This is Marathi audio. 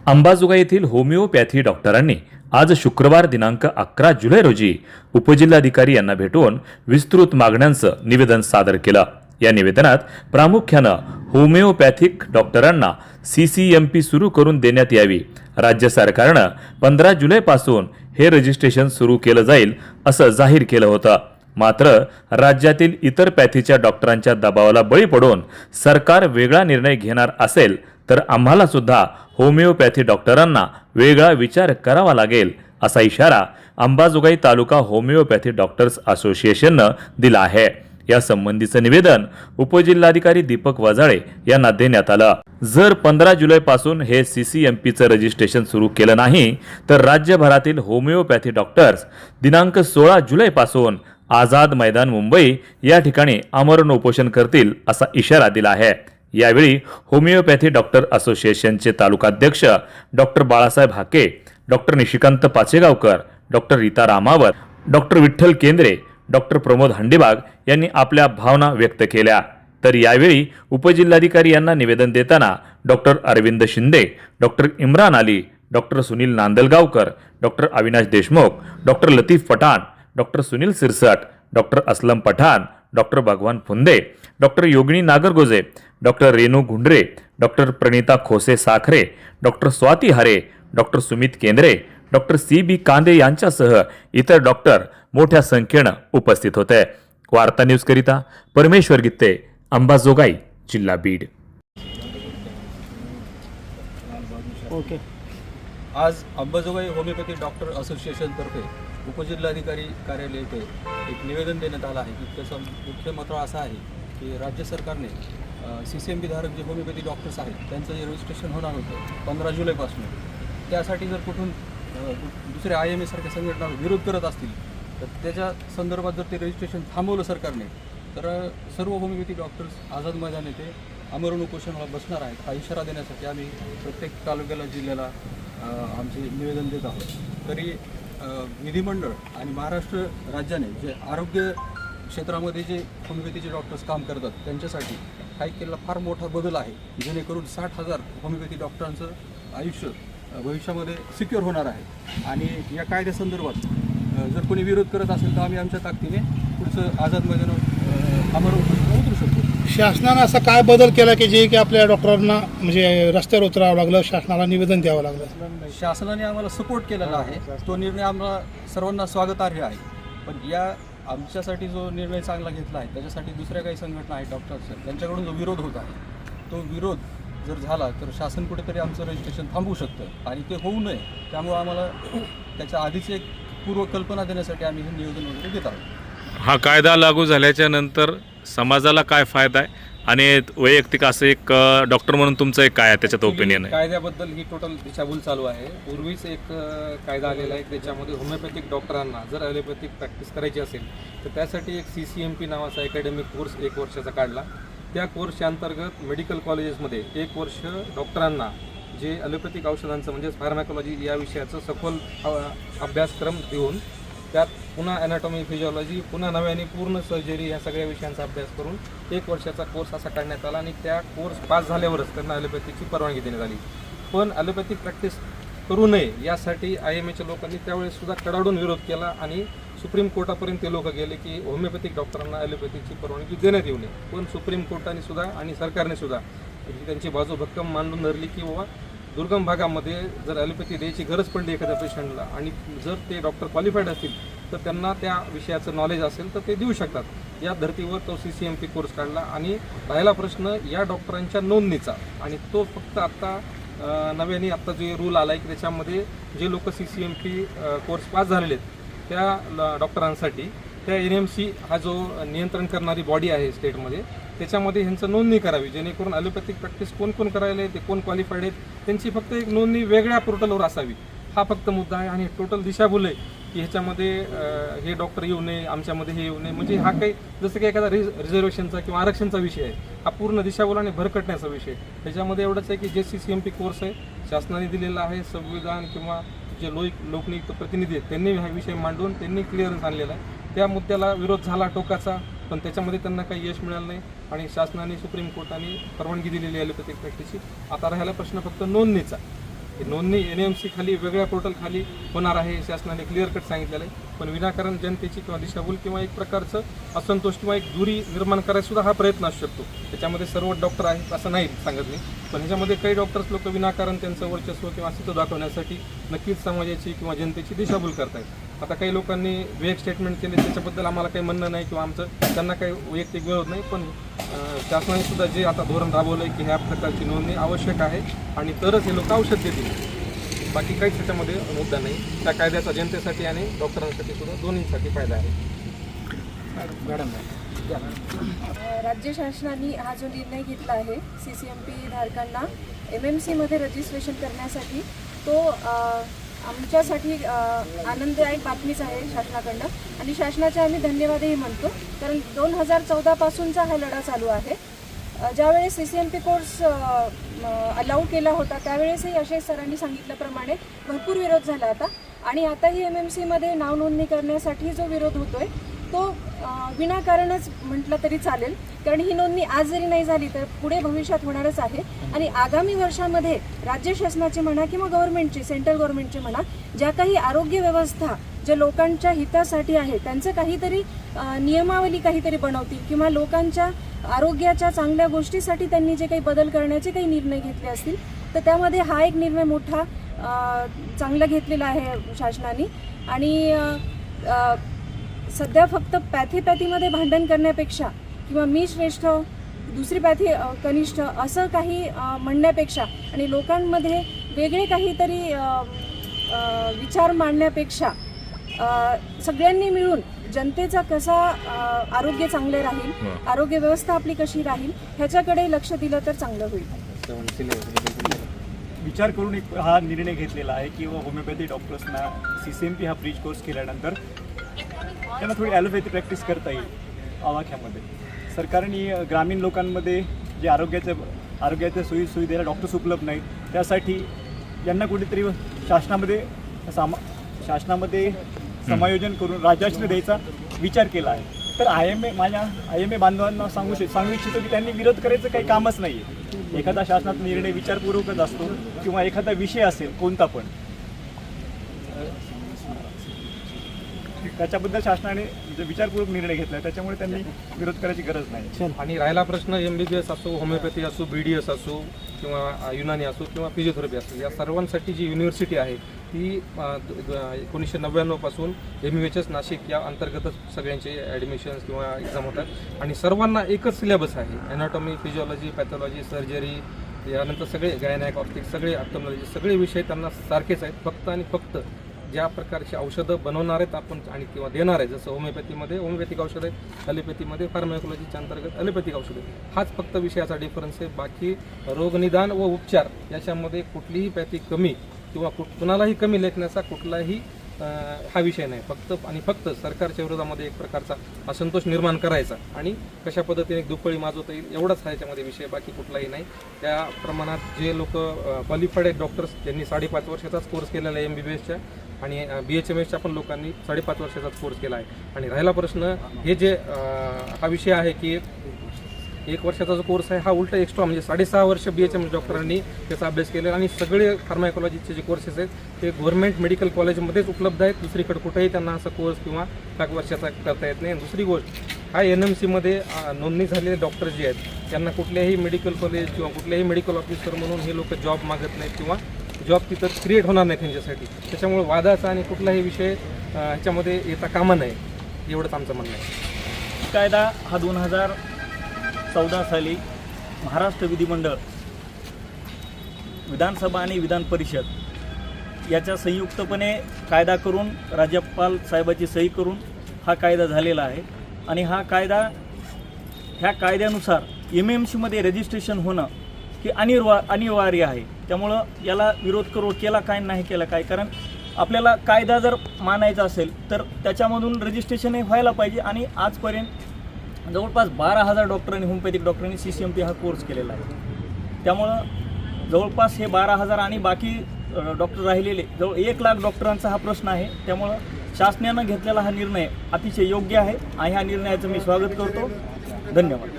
अंबाजोगाई येथील होमिओपॅथी डॉक्टरांनी आज शुक्रवार दिनांक 11 जुलै रोजी उपजिल्हाधिकारी यांना भेटून विस्तृत मागण्यांचं निवेदन सादर केलं। या निवेदनात प्रामुख्यानं होमिओपॅथिक डॉक्टरांना CCMP सुरू करून देण्यात यावी, राज्य सरकारनं 15 जुलैपासून हे रजिस्ट्रेशन सुरू केलं जाईल असं जाहीर केलं होतं। मात्र राज्यातील इतर पॅथीच्या डॉक्टरांच्या दबावाला बळी पडून सरकार वेगळा निर्णय घेणार असेल तर आम्हाला सुद्धा होमिओपॅथी डॉक्टरांना वेगळा विचार करावा लागेल असा इशारा अंबाजोगाई तालुका होमिओपॅथी डॉक्टर्स असोसिएशननं दिला आहे। या संबंधीचं निवेदन उपजिल्हाधिकारी दीपक वजाळे यांना देण्यात आलं। जर 15 जुलैपासून हे CCMPचं रजिस्ट्रेशन सुरू केलं नाही तर राज्यभरातील होमिओपॅथी डॉक्टर्स दिनांक 16 जुलैपासून आझाद मैदान मुंबई या ठिकाणी आमरण उपोषण करतील असा इशारा दिला आहे। यावेळी होमिओपॅथी डॉक्टर असोसिएशनचे तालुकाध्यक्ष doctor Balasaheb Hake, doctor Nishikant Pachegaonkar, doctor Rita Ramawar, doctor Vitthal Kendre, doctor Pramod हंडेबाग यांनी आपल्या भावना व्यक्त केल्या। तर यावेळी उपजिल्हाधिकारी यांना निवेदन देताना doctor Arvind Shinde, doctor Imran Ali, doctor Sunil Nandalgaonkar, doctor Avinash Deshmukh, doctor Latif Pathan, doctor Sunil Sirsat, doctor Aslam Pathan, doctor Bhagwan Phunde, doctor Yogini Nagargoje, doctor Renu Gundre, doctor Pranita Khose Sakhare, doctor Swati Hare, doctor Sumit केंद्रे, डॉक्टर CB कांदे यांच्यासह इतर डॉक्टर मोठ्या संख्येनं उपस्थित होते। वार्ता न्यूज करिता परमेश्वर गित्ते, अंबाजोगाई, जिल्हा बीड। ओके। आज अंबाजोगाई होमिओपॅथी डॉक्टर असोसिएशन तर्फे उपजिल्हाधिकारी कार्यालय येथे एक निवेदन देण्यात आलं आहे की त्याचा मुख्य महत्त्व असा आहे की राज्य सरकारने CCMP धारक जे होमिओपॅथी डॉक्टर्स आहेत त्यांचं जे रजिस्ट्रेशन होणार होतं 15 जुलैपासून, त्यासाठी जर कुठून दुसरे IMA सारख्या संघटना विरोध करत असतील तर त्याच्या संदर्भात जर ते रजिस्ट्रेशन थांबवलं सरकारने तर सर्व होमिओपॅथी डॉक्टर्स आझाद मैदान येथे आमरण उपोषणाला बसणार आहेत। हा इशारा देण्यासाठी आम्ही प्रत्येक तालुक्याला जिल्ह्याला आमचे निवेदन देत आहोत। तरी विधिमंडळ आणि महाराष्ट्र राज्याने जे आरोग्य क्षेत्रामध्ये जे होमिओपॅथीचे डॉक्टर्स काम करतात त्यांच्यासाठी काही केलेला फार मोठा बदल आहे, जेणेकरून 60,000 होमिओपॅथी डॉक्टरांचं आयुष्य भविष्यामध्ये सिक्युअर होणार आहे। आणि या कायद्यासंदर्भात जर कोणी विरोध करत असेल तर आम्ही आमच्या ताकदीने पुढचं आझाद मैदानावर आमरण उपोषणाला उतरू शकतो। शासनानं असा काय बदल केला की जे की आपल्या डॉक्टरांना म्हणजे रस्त्यावर उतरावं लागलं, शासनाला निवेदन द्यावं लागलं? शासनाने आम्हाला सपोर्ट केलेला आहे, तो निर्णय आम्हाला सर्वांना स्वागतार्ह आहे। पण या आमच्यासाठी जो निर्णय चांगला घेतला आहे त्याच्यासाठी दुसऱ्या काही संघटना आहेत डॉक्टर्स, त्यांच्याकडून जो विरोध होत आहे तो विरोध जर झाला तर शासन कुठेतरी आमचं रजिस्ट्रेशन थांबवू शकतं आणि ते होऊ नये, त्यामुळे आम्हाला त्याच्या आधीची एक पूर्वकल्पना देण्यासाठी आम्ही हे निवेदन वगैरे देत आहोत। हा कायदा लागू झाल्याच्या नंतर समाजाला काय फायदा आहे आणि वैयक्तिक असं एक डॉक्टर म्हणून तुमचं एक काय आहे त्याच्यात ओपिनियन आहे? कायद्याबद्दल ही टोटल दिशाभूल चालू आहे। पूर्वीच एक कायदा आलेला आहे, त्याच्यामध्ये होमिओपॅथिक डॉक्टरांना जर ॲलोपॅथिक प्रॅक्टिस करायची असेल तर त्यासाठी एक CCMP नावाचा अकॅडमिक कोर्स 1 वर्षाचा काढला। त्या कोर्सच्या अंतर्गत मेडिकल कॉलेजेसमध्ये 1 वर्ष डॉक्टरांना जे ॲलोपॅथिक औषधांचं म्हणजेच फार्मॅकोलॉजी या विषयाचं सखोल अभ्यासक्रम देऊन त्यात पुन्हा ॲनाटॉमी, फिजिओलॉजी, पुन्हा नव्याने पूर्ण सर्जरी या सगळ्या विषयांचा अभ्यास करून 1 वर्षाचा कोर्स असा काढण्यात आला आणि त्या कोर्स पास झाल्यावरच त्यांना ॲलोपॅथीची परवानगी देण्यात आली। पण ॲलोपॅथिक प्रॅक्टिस करू नये यासाठी IMAच्या लोकांनी त्यावेळेस सुद्धा कडाडून विरोध केला आणि सुप्रीम कोर्टापर्यंत ते लोक गेले की होमिओपॅथिक डॉक्टरांना ॲलोपॅथीची परवानगी देण्यात येऊ नये। पण सुप्रीम कोर्टाने सुद्धा आणि सरकारने सुद्धा त्यांची बाजू भक्कम मांडून धरली की बाबा दुर्गम भागामध्ये जर ॲलोपॅथी द्यायची गरज पडली एखाद्या पेशंटला आणि जर ते डॉक्टर क्वालिफाईड असतील तर त्यांना त्या विषयाचं नॉलेज असेल तर ते देऊ शकतात। या धर्तीवर तो CCMP कोर्स काढला आणि राहिला प्रश्न या डॉक्टरांच्या नोंदणीचा, आणि तो फक्त आत्ता नव्याने आत्ता जे रूल आला आहे की त्याच्यामध्ये जे लोक CCMP कोर्स पास झालेले आहेत त्या डॉक्टरांसाठी त्या NMC हा जो नियंत्रण करणारी बॉडी आहे स्टेटमध्ये त्याच्यामध्ये ह्यांचं नोंदणी करावी, जेणेकरून ॲलोपॅथिक प्रॅक्टिस कोण कोण करायला ते कोण क्वालिफाईड आहेत त्यांची फक्त एक नोंदणी वेगळ्या पोर्टलवर असावी। हा फक्त मुद्दा आहे आणि टोटल दिशाभूल आहे की ह्याच्यामध्ये हे डॉक्टर येऊ नये, आमच्यामध्ये हे येऊ नये, म्हणजे हा काही जसं की एखादा रिझर्वेशनचा किंवा आरक्षणचा विषय आहे, हा पूर्ण दिशाभूल आणि भरकटण्याचा विषय। त्याच्यामध्ये एवढंच आहे की जे CCMP कोर्स आहे शासनाने दिलेला आहे, संविधान किंवा जे लोकनियुक्त प्रतिनिधी आहेत त्यांनी हा विषय मांडून त्यांनी क्लिअरन्स आणलेला आहे। त्या मुद्द्याला विरोध झाला टोकाचा, पण त्याच्यामध्ये त्यांना काही यश मिळालं नाही आणि शासनाने सुप्रीम कोर्टाने परवानगी दिलेली ॲलोपॅथिक प्रॅक्टिसची। आता राहिला प्रश्न फक्त नोंदणीचा। ही नोंदणी NMC खाली वेगळ्या पोर्टल खाली होणार आहे हे शासनाने क्लिअर कट सांगितलेलं आहे. पण विनाकारण जनतेची किंवा दिशाभूल किंवा एक प्रकारचं असंतोष किंवा एक दुरी निर्माण करायचा सुद्धा हा प्रयत्न असू शकतो. त्याच्यामध्ये सर्व डॉक्टर आहेत असं नाही सांगत मी, पण ह्याच्यामध्ये काही डॉक्टर्स लोक विनाकारण त्यांचं वर्चस्व किंवा अस्तित्व दाखवण्यासाठी नक्कीच समाजाची किंवा जनतेची दिशाभूल करतायत. आता काही लोकांनी वेग स्टेटमेंट केले, त्याच्याबद्दल आम्हाला काही म्हणणं नाही किंवा आमचं त्यांना काही वैयक्तिक विरोध नाही, पण शासनाने सुद्धा जे आता धोरण राबवलं आहे की ह्या प्रकारची नोंदणी आवश्यक आहे आणि तरच हे लोक औषध देतील. बाकी काहीच त्याच्यामध्ये मुद्दा नाही. त्या कायद्याचा जनतेसाठी आणि डॉक्टरांसाठी सुद्धा दोन्हीसाठी फायदा आहे. राज्य शासनाने हा जो निर्णय घेतला आहे CCMP धारकांना MMCमध्ये रजिस्ट्रेशन करण्यासाठी, तो आमच्यासाठी आनंददायक बातमीच आहे शासनाकडनं आणि शासनाचे आम्ही धन्यवादही म्हणतो. कारण 2014 पासूनचा हा लढा चालू आहे. ज्यावेळेस CCMP कोर्स अलाउ केला होता त्यावेळेसही अशेष सरांनी सांगितल्याप्रमाणे भरपूर विरोध झाला होता आणि आताही MMCमध्ये नाव नोंदणी करण्यासाठी जो विरोध होतोय तो विनाकारणच म्हटलं तरी चालेल. कारण ही नोंदणी आज जरी नाही झाली तर पुढे भविष्यात होणारच आहे आणि आगामी वर्षामध्ये राज्य शासनाचे म्हणा किंवा गव्हर्नमेंटचे, सेंट्रल गव्हर्नमेंटचे म्हणा, ज्या काही आरोग्य व्यवस्था ज्या लोकांच्या हितासाठी आहे त्यांचं काहीतरी नियमावली काहीतरी बनवतील किंवा लोकांच्या आरोग्याच्या चांगल्या गोष्टीसाठी त्यांनी जे काही बदल करण्याचे काही निर्णय घेतले असतील तर त्यामध्ये हा एक निर्णय मोठा चांगला घेतलेला आहे शासनाने. आणि सध्या फक्त पॅथीमध्ये भांडण करण्यापेक्षा किंवा मी श्रेष्ठ दुसरी पॅथी कनिष्ठ असं काही म्हणण्यापेक्षा आणि लोकांमध्ये वेगळे काहीतरी विचार मांडण्यापेक्षा सगळ्यांनी मिळून जनतेचा कसा आरोग्य चांगले राहील, आरोग्य व्यवस्था आपली कशी राहील ह्याच्याकडे लक्ष दिलं तर चांगलं होईल. विचार करून एक हा निर्णय घेतलेला आहे की होमिओपॅथी डॉक्टर्सना CCMP हा ब्रिज कोर्स केल्यानंतर त्यांना थोडी ॲलोपॅथी प्रॅक्टिस करता येईल आवाख्यामध्ये. सरकारने ग्रामीण लोकांमध्ये जे आरोग्याच्या सुविधेला डॉक्टर्स उपलब्ध नाहीत त्यासाठी यांना कुठेतरी शासनामध्ये समायोजन करून राज्याने द्यायचा विचार केला आहे. तर IMA बांधवांना सांगू इच्छितो की त्यांनी विरोध करायचं काही कामच नाही आहे. एखादा शासनाचा निर्णय विचारपूर्वकच असतो किंवा एखादा विषय असेल कोणता पण त्याच्याबद्दल शासनाने विचारपूर्वक निर्णय घेतला, त्याच्यामुळे त्यांनी विरोध करायची गरज नाही. आणि राहिला प्रश्न MBBS असो, होमिओपॅथी असो, BDS असो किंवा युनानी असो किंवा फिजिओथेरपी असो, या सर्वांसाठी जी युनिव्हर्सिटी आहे ती 1999 पासून MUHS नाशिक या अंतर्गतच सगळ्यांचे ॲडमिशन्स किंवा एक्झाम होतात आणि सर्वांना एकच सिलेबस आहे. ॲनाटॉमी, फिजिओलॉजी, पॅथॉलॉजी, सर्जरी, यानंतर सगळे गायनॅक, ऑप्टिक्स, सगळे ऑप्थॅल्मॉलॉजी, सगळे विषय त्यांना सारखेच आहेत. फक्त आणि फक्त ज्या प्रकारची औषधं बनवणार आहेत आपण आणि किंवा देणार आहे, जसं होमिओपॅथीमध्ये होमिओपॅथिक औषध आहे, ॲलोपॅथीमध्ये फार्माकोलॉजीच्या अंतर्गत ॲलोपॅथिक औषध आहे, हाच फक्त विषयाचा डिफरन्स आहे. बाकी रोगनिदान व उपचार याच्यामध्ये कुठलीही पॅथी कमी किंवा कुणालाही कमी लेखण्याचा कुठलाही हा विषय नाही. फक्त सरकारच्या विरोधामध्ये एक प्रकारचा असंतोष निर्माण करायचा आणि कशा पद्धतीने दुप्पळी माजवता येईल एवढाच हा याच्यामध्ये विषय, बाकी कुठलाही नाही. त्या प्रमाणात जे लोक क्वालिफाईड आहेत डॉक्टर्स त्यांनी 5.5 वर्षाचाच कोर्स केलेला आहे MBBSच्या आणि BHMSच्या पण लोकांनी 5.5 वर्षाचाच कोर्स केला आहे. आणि राहिला प्रश्न हे जे हा विषय आहे की 1 वर्षाचा जो कोर्स आहे हा उलटा एक्स्ट्रा म्हणजे 6.5 वर्ष BHMS डॉक्टरांनी त्याचा अभ्यास केला आणि सगळे फार्माकोलॉजीचे जे कोर्सेस आहेत ते गव्हर्नमेंट मेडिकल कॉलेजमध्येच उपलब्ध आहेत. दुसरीकडे कुठेही त्यांना असा कोर्स किंवा 1 वर्षाचा करता येत नाही. दुसरी गोष्ट हा NMCमध्ये नोंदणी झालेले डॉक्टर जे आहेत त्यांना कुठल्याही मेडिकल कॉलेज किंवा कुठल्याही मेडिकल ऑफिसर म्हणून हे लोक जॉब मागत नाहीत किंवा जॉब तिथं क्रिएट होणार नाही त्यांच्यासाठी. त्याच्यामुळे वादाचा आणि कुठलाही विषय ह्याच्यामध्ये येता कामा नये एवढंच आमचं म्हणणं आहे. कायदा हा 2014 साली महाराष्ट्र विधिमंडळ, विधानसभा आणि विधान परिषद याच्या संयुक्तपणे कायदा करून राज्यपाल साहेबाची सही करून हा कायदा झालेला आहे. आणि ह्या कायद्यानुसार MMCमध्ये रजिस्ट्रेशन होणं हे अनिवार्य आहे. त्यामुळं याला विरोध केला काय नाही केला काय, कारण आपल्याला कायदा जर मानायचा असेल तर त्याच्यामधून रजिस्ट्रेशन हे व्हायला पाहिजे. आणि आजपर्यंत जवळपास 12,000 डॉक्टरांनी, होमिओपॅथिक डॉक्टरांनी CCMP हा कोर्स केलेला आहे. त्यामुळं जवळपास हे 12,000 आणि बाकी डॉक्टर राहिलेले जवळ 1 लाख डॉक्टरांचा हा प्रश्न आहे. त्यामुळं शासनानं घेतलेला हा निर्णय अतिशय योग्य आहे आणि ह्या निर्णयाचं मी स्वागत करतो. धन्यवाद.